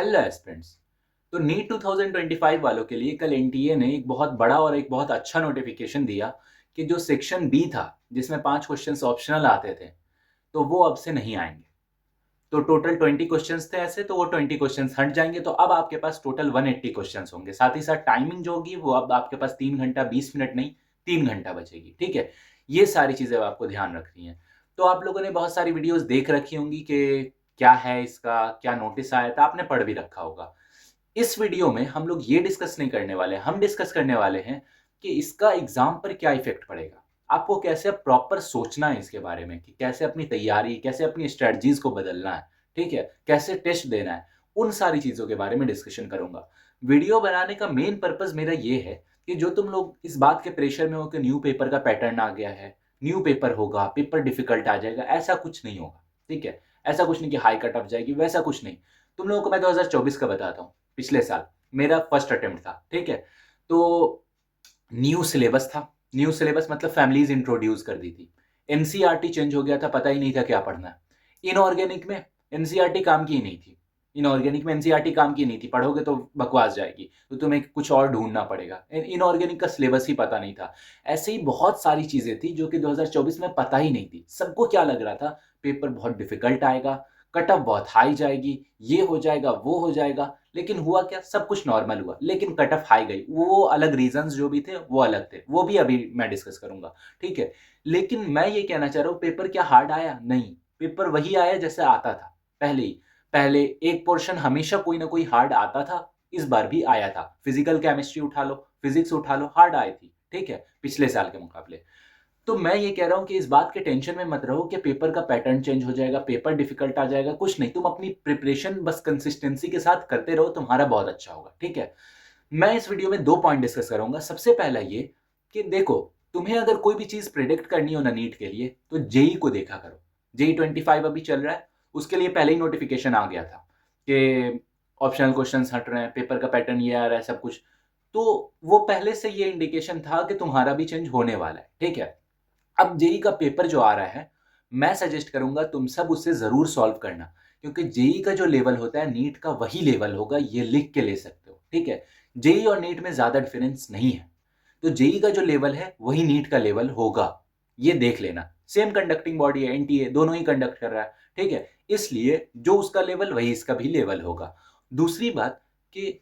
Hello aspirants. तो NEET 2025 वालों के लिए कल एनटीए ने एक बहुत बड़ा और एक बहुत अच्छा नोटिफिकेशन दिया कि जो सेक्शन बी था जिसमें 5 क्वेश्चंस ऑप्शनल आते थे तो वो अब से नहीं आएंगे। तो टोटल 20 क्वेश्चंस थे ऐसे, तो वो 20 क्वेश्चंस हट जाएंगे। तो अब आपके पास टोटल 180 क्वेश्चंस होंगे। साथ ही साथ टाइमिंग जो होगी वो अब आपके पास 3 घंटा 20 मिनट नहीं, 3 घंटा बचेगी। ठीक है, ये सारी चीजें अब आपको ध्यान रखनी है। तो आप लोगों ने बहुत सारी वीडियोस देख रखी होंगी कि क्या है इसका, क्या नोटिस आया था, आपने पढ़ भी रखा होगा। इस वीडियो में हम लोग ये डिस्कस नहीं करने वाले, हम डिस्कस करने वाले हैं कि इसका एग्जाम पर क्या इफेक्ट पड़ेगा। आपको कैसे प्रॉपर सोचना है इसके बारे में कि कैसे अपनी तैयारी, कैसे अपनी स्ट्रेटजीज को बदलना है। ठीक है, कैसे टेस्ट देना है, उन सारी चीजों के बारे में डिस्कशन करूंगा। वीडियो बनाने का मेन पर्पज मेरा ये है कि जो तुम लोग इस बात के प्रेशर में हो कि न्यू पेपर का पैटर्न आ गया है, न्यू पेपर होगा, पेपर डिफिकल्ट आ जाएगा, ऐसा कुछ नहीं होगा। ठीक है, ऐसा कुछ नहीं कि हाई कट ऑफ जाएगी, वैसा कुछ नहीं। तुम लोगों को मैं 2024 का बताता हूँ। पिछले साल मेरा फर्स्ट अटेम्प्ट था। ठीक है, तो न्यू सिलेबस था। न्यू सिलेबस मतलब फैमिलीज इंट्रोड्यूस कर दी थी। एनसीईआरटी चेंज हो गया था, पता ही नहीं था क्या पढ़ना है। इनऑर्गेनिक में एनसीईआरटी काम की ही नहीं थी। इनऑर्गेनिक में एनसीईआरटी काम की नहीं थी, पढ़ोगे तो बकवास जाएगी, तो तुम्हें कुछ और ढूंढना पड़ेगा। इनऑर्गेनिक का सिलेबस ही पता नहीं था। ऐसे ही बहुत सारी चीजें थी जो कि 2024 में पता ही नहीं थी। सबको क्या लग रहा था, पेपर बहुत डिफिकल्ट आएगा, कट ऑफ बहुत हाई जाएगी, ये हो जाएगा वो हो जाएगा। लेकिन हुआ क्या, सब कुछ नॉर्मल हुआ, लेकिन कट ऑफ हाई गई। वो अलग रीजंस जो भी थे वो अलग थे, वो भी अभी मैं डिस्कस करूंगा। ठीक है, लेकिन मैं ये कहना चाह रहा हूं, पेपर क्या हार्ड आया? नहीं, पेपर वही आया जैसे आता था पहले ही। पहले एक पोर्शन हमेशा कोई ना कोई हार्ड आता था, इस बार भी आया था। फिजिकल केमिस्ट्री उठा लो, फिजिक्स उठा लो, हार्ड आई थी। ठीक है, पिछले साल के मुकाबले। तो मैं ये कह रहा हूं कि इस बात के टेंशन में मत रहो कि पेपर का पैटर्न चेंज हो जाएगा, पेपर डिफिकल्ट आ जाएगा। कुछ नहीं, तुम अपनी प्रिपरेशन बस कंसिस्टेंसी के साथ करते रहो, तुम्हारा बहुत अच्छा होगा। ठीक है, मैं इस वीडियो में 2 पॉइंट डिस्कस करूंगा। सबसे पहला ये कि देखो, तुम्हें अगर कोई भी चीज प्रिडिक्ट करनी हो ना नीट के लिए, तो जेई को देखा करो। जेई 25 अभी चल रहा है, उसके लिए पहले ही नोटिफिकेशन आ गया था कि ऑप्शनल क्वेश्चंस हट रहे हैं, पेपर का पैटर्न ये आ रहा है, सब कुछ। तो वो पहले से ये इंडिकेशन था कि तुम्हारा भी चेंज होने वाला है। ठीक है, अब जेई का पेपर जो आ रहा है, मैं सजेस्ट करूंगा तुम सब उससे जरूर सॉल्व करना, क्योंकि जेई का जो लेवल होता है नीट का वही लेवल होगा, ये लिख के ले सकते हो। ठीक है, जेई और नीट में ज्यादा डिफरेंस नहीं है। तो जेई का जो लेवल है वही नीट का लेवल होगा, ये देख लेना। सेम कंडक्टिंग बॉडी है, एनटीए दोनों ही कंडक्ट कर रहा है। ठीक है, इसलिए जो उसका लेवल वही इसका भी लेवल होगा। दूसरी बात कि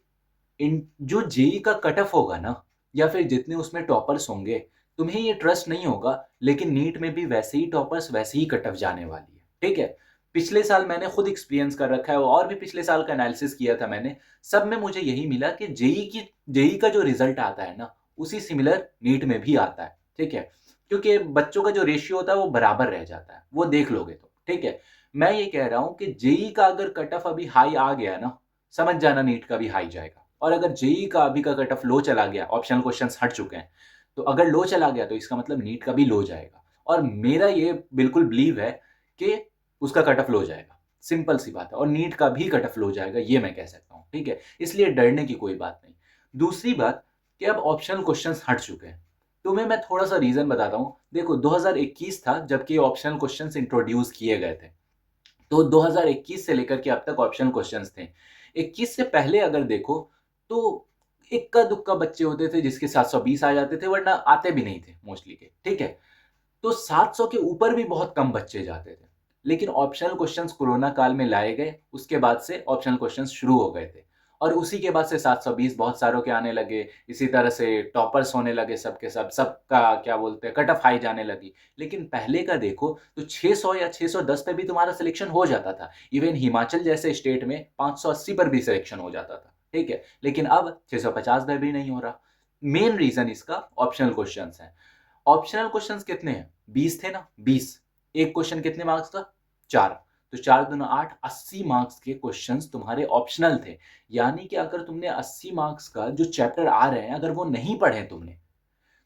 इन जो जेई का कट ऑफ होगा ना, या फिर जितने उसमें टॉपर्स होंगे, तुम्हें ये ट्रस्ट नहीं होगा, लेकिन नीट में भी वैसे ही टॉपर्स, वैसे ही कट ऑफ जाने वाली है। ठीक है, पिछले साल मैंने खुद एक्सपीरियंस कर रखा है और भी पिछले साल का एनालिसिस किया था मैंने। सब में मुझे यही मिला कि जेई का जो रिजल्ट आता है ना, उसी सिमिलर नीट में भी आता है। ठीक है, क्योंकि बच्चों का जो रेशियो होता है वो बराबर रह जाता है, वो देख लोगे तो। ठीक है, मैं ये कह रहा हूं कि जेई का अगर कट ऑफ अभी हाई आ गया ना, समझ जाना नीट का भी हाई जाएगा। और अगर जेई का अभी का कट ऑफ लो चला गया, ऑप्शनल क्वेश्चंस हट चुके हैं, तो अगर लो चला गया तो इसका मतलब नीट का भी लो जाएगा। और मेरा ये बिल्कुल बिलीव है कि उसका कट ऑफ लो जाएगा। सिंपल सी बात है, और नीट का भी कट ऑफ लो जाएगा, ये मैं कह सकता हूँ। ठीक है, इसलिए डरने की कोई बात नहीं। दूसरी बात कि अब ऑप्शनल क्वेश्चंस हट चुके हैं। तुम्हें मैं थोड़ा सा रीजन बताता हूँ। देखो, 2021 था जबकि ऑप्शनल क्वेश्चंस इंट्रोड्यूस किए गए थे। तो 2021 से लेकर के अब तक ऑप्शनल क्वेश्चंस थे। 21 से पहले अगर देखो तो इक्का दुक्का बच्चे होते थे जिसके 720 आ जाते थे, वरना आते भी नहीं थे मोस्टली के। ठीक है, तो 700 के ऊपर भी बहुत कम बच्चे जाते थे। लेकिन ऑप्शनल क्वेश्चंस कोरोना काल में लाए गए, उसके बाद से ऑप्शनल क्वेश्चंस शुरू हो गए थे। और उसी के बाद से 720 बहुत सारों के आने लगे। इसी तरह से टॉपर्स होने लगे, सबके सब, सबका क्या बोलते हैं, कट ऑफ हाई जाने लगी। लेकिन पहले का देखो तो 600 या 610 पे भी तुम्हारा सिलेक्शन हो जाता था। इवन हिमाचल जैसे स्टेट में 580 पर भी सिलेक्शन हो जाता था। ठीक है, लेकिन अब 650 पर भी नहीं हो रहा। मेन रीजन इसका ऑप्शनल क्वेश्चंस है। ऑप्शनल क्वेश्चंस कितने हैं? 20 थे ना, 20। एक क्वेश्चन कितने मार्क्स का? 4। तो 4 दूना 8, 80 मार्क्स के क्वेश्चंस तुम्हारे ऑप्शनल थे। यानी कि अगर तुमने 80 मार्क्स का जो चैप्टर आ रहे हैं, अगर वो नहीं पढ़े तुमने,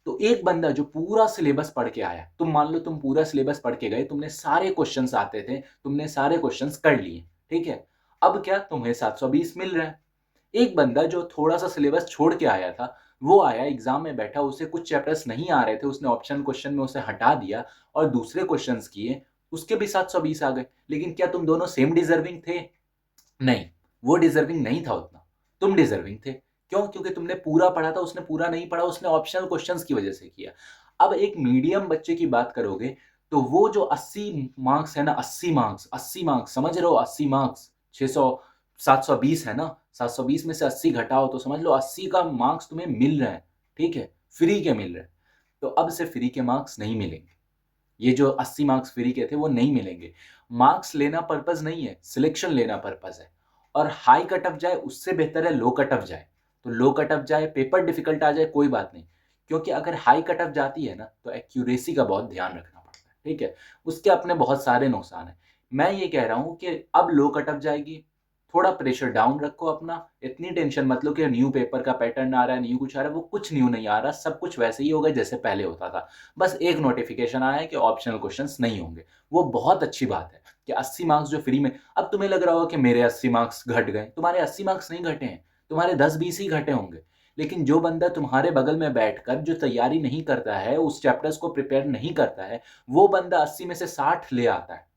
तो एक बंदा जो पूरा सिलेबस पढ़ के आया, तुम मान लो तुम पूरा सिलेबस पढ़ के गए, तुमने सारे क्वेश्चंस आते थे, तुमने सारे क्वेश्चंस कर लिए। ठीक है, अब क्या तुम्हें 720 मिल रहा है। एक बंदा जो थोड़ा सा सिलेबस छोड़ के आया था, वो आया एग्जाम में बैठा, उसे कुछ चैप्टर्स नहीं आ रहे थे, उसने ऑप्शन क्वेश्चन में उसे हटा दिया और दूसरे क्वेश्चंस किए, उसके भी 720 आ गए। लेकिन क्या तुम दोनों सेम डिजर्विंग थे? नहीं। वो डिजर्विंग नहीं था उतना, तुम डिजर्विंग थे। क्यों? क्योंकि तुमने पूरा पढ़ा था, उसने पूरा नहीं पढ़ा, उसने ऑप्शनल क्वेश्चंस की वजह से किया। अब एक मीडियम बच्चे की बात करोगे तो वो जो 80 मार्क्स है ना, 80 मार्क्स समझ रहे हो, 80 मार्क्स 600 720 है ना, 720 में से 80 घटाओ तो समझ लो 80 का मार्क्स तुम्हें मिल रहे हैं, ठीक है, फ्री के मिल रहे हैं। तो अब से फ्री के मार्क्स नहीं मिलेंगे। ये जो 80 मार्क्स फ्री के थे वो नहीं मिलेंगे। मार्क्स लेना पर्पस नहीं है, सिलेक्शन लेना पर्पस है। और हाई कट ऑफ जाए उससे बेहतर है लो कट ऑफ जाए। तो लो कट ऑफ जाए, पेपर डिफिकल्ट आ जाए, कोई बात नहीं, क्योंकि अगर हाई कट ऑफ जाती है ना तो एक्यूरेसी का बहुत ध्यान रखना पड़ता है, ठीक है। उसके अपने बहुत सारे नुकसान है। मैं ये कह रहा हूं कि अब लो कट ऑफ जाएगी, थोड़ा प्रेशर डाउन रखो अपना, इतनी टेंशन मत लो कि न्यू पेपर का पैटर्न आ रहा है, न्यू कुछ आ रहा है। वो कुछ न्यू नहीं आ रहा, सब कुछ वैसे ही होगा जैसे पहले होता था। बस एक नोटिफिकेशन आया है कि ऑप्शनल क्वेश्चंस नहीं होंगे। वो बहुत अच्छी बात है कि 80 मार्क्स जो फ्री में। अब तुम्हें लग रहा होगा कि मेरे 80 मार्क्स घट गए, तुम्हारे 80 मार्क्स नहीं घटे हैं, तुम्हारे 10-20 ही घटे होंगे। लेकिन जो बंदा तुम्हारे बगल में बैठकर जो तैयारी नहीं करता है, उस चैप्टर्स को प्रिपेयर नहीं करता है, वो बंदा 80 में से 60 ले आता है।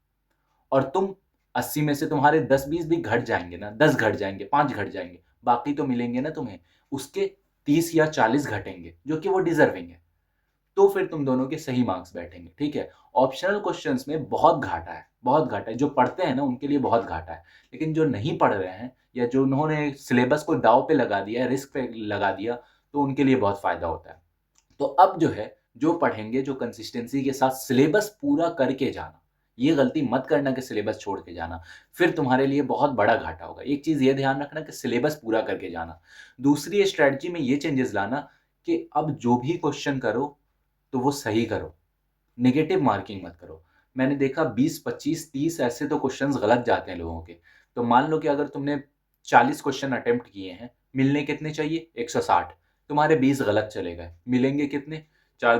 और तुम 80 में से तुम्हारे 10-20 भी घट जाएंगे ना, 10 घट जाएंगे, 5 घट जाएंगे, बाकी तो मिलेंगे ना तुम्हें। उसके 30 या 40 घटेंगे जो कि वो डिजर्विंग है। तो फिर तुम दोनों के सही मार्क्स बैठेंगे, ठीक है। ऑप्शनल क्वेश्चंस में बहुत घाटा है, बहुत घाटा है। जो पढ़ते हैं ना उनके लिए बहुत घाटा है, लेकिन जो नहीं पढ़ रहे हैं या जो उन्होंने सिलेबस को दाव पे लगा दिया है, रिस्क पे लगा दिया, तो उनके लिए बहुत फायदा होता है। तो अब जो है, जो पढ़ेंगे, जो कंसिस्टेंसी के साथ सिलेबस पूरा करके जाना, ये गलती मत करना कि सिलेबस छोड़ के जाना, फिर तुम्हारे लिए बहुत बड़ा घाटा होगा। एक चीज ये ध्यान रखना कि सिलेबस पूरा करके जाना। दूसरी स्ट्रेटजी में ये चेंजेस लाना कि अब जो भी क्वेश्चन करो तो वो सही करो, नेगेटिव मार्किंग मत करो। मैंने देखा 20, 25, 30 ऐसे तो क्वेश्चंस गलत जाते हैं लोगों के। तो मान लो कि अगर तुमने 40 क्वेश्चन अटेम्प्ट किए हैं, मिलने कितने चाहिए? 160, तुम्हारे 20 गलत चले गए, मिलेंगे कितने? 4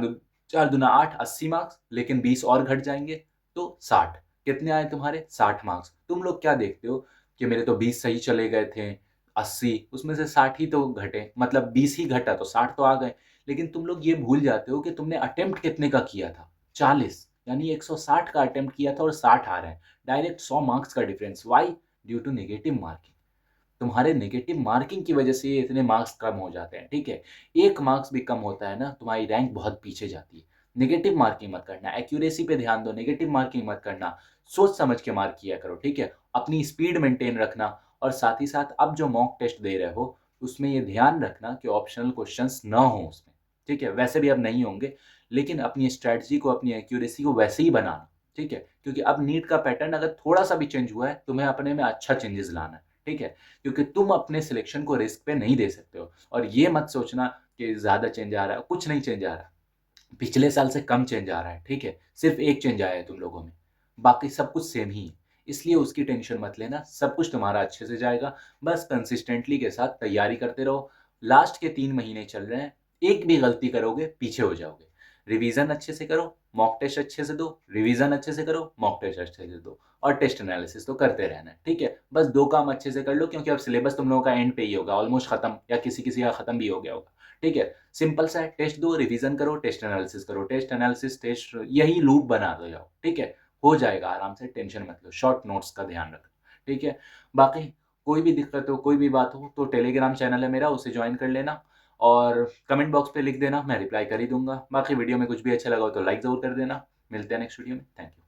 दूना 8, 80 मार्क्स, लेकिन 20 और घट जाएंगे तो 60। कितने आए तुम्हारे? 60 मार्क्स। तुम लोग क्या देखते हो कि मेरे तो 20 सही चले गए थे, 80 उसमें से 60 ही तो घटे, मतलब 20 ही घटा तो 60 तो आ गए। लेकिन तुम लोग ये भूल जाते हो कि तुमने अटेम्प्ट कितने का किया था? 40, यानी 160 का अटेम्प्ट किया था और 60 आ रहे हैं। डायरेक्ट 100 मार्क्स का difference. Why? Due to negative marking. तुम्हारे नेगेटिव मार्किंग की वजह से ये इतने मार्क्स कम हो जाते हैं, ठीक है। एक मार्क्स भी कम होता है ना, तुम्हारी रैंक बहुत पीछे जाती है। नेगेटिव मार्किंग मत करना, एक्यूरेसी पे ध्यान दो, नेगेटिव मार्किंग मत करना। सोच समझ के मार्क किया करो, ठीक है। अपनी स्पीड मेंटेन रखना। और साथ ही साथ अब जो मॉक टेस्ट दे रहे हो उसमें ये ध्यान रखना कि ऑप्शनल क्वेश्चंस ना हो उसमें, ठीक है। वैसे भी अब नहीं होंगे, लेकिन अपनी स्ट्रैटेजी को, अपनी एक्यूरेसी को वैसे ही बनाना, ठीक है। क्योंकि अब नीट का पैटर्न अगर थोड़ा सा भी चेंज हुआ है, तुम्हें अपने में अच्छा चेंजेस लाना है, ठीक है। क्योंकि तुम अपने सिलेक्शन को रिस्क पे नहीं दे सकते हो। और ये मत सोचना कि ज़्यादा चेंज आ रहा है, कुछ नहीं चेंज आ रहा। पिछले साल से कम चेंज आ रहा है, ठीक है। सिर्फ एक चेंज आया है तुम लोगों में, बाकी सब कुछ सेम ही है। इसलिए उसकी टेंशन मत लेना, सब कुछ तुम्हारा अच्छे से जाएगा। बस कंसिस्टेंटली के साथ तैयारी करते रहो। लास्ट के 3 महीने चल रहे हैं, एक भी गलती करोगे पीछे हो जाओगे। रिवीजन अच्छे से करो, मॉक टेस्ट अच्छे से दो, रिवीजन अच्छे से करो, मॉक टेस्ट अच्छे से दो, और टेस्ट एनालिसिस तो करते रहना है, ठीक है। बस 2 काम अच्छे से कर लो, क्योंकि अब सिलेबस तुम लोगों का एंड पे ही होगा, ऑलमोस्ट खत्म, या किसी किसी का खत्म भी हो गया होगा, ठीक है। सिंपल सा है, टेस्ट दो, रिवीजन करो, टेस्ट एनालिसिस करो, टेस्ट एनालिसिस टेस्ट, यही लूप बना दो जाओ, ठीक है। हो जाएगा आराम से, टेंशन मत लो। शॉर्ट नोट्स का ध्यान रखो, ठीक है। बाकी कोई भी दिक्कत हो, कोई भी बात हो, तो टेलीग्राम चैनल है मेरा, उसे ज्वाइन कर लेना। और कमेंट बॉक्स पे लिख देना, मैं रिप्लाई कर ही दूंगा। बाकी वीडियो में कुछ भी अच्छा लगा हो तो लाइक ज़रूर कर देना। मिलते हैं नेक्स्ट वीडियो में। Thank you.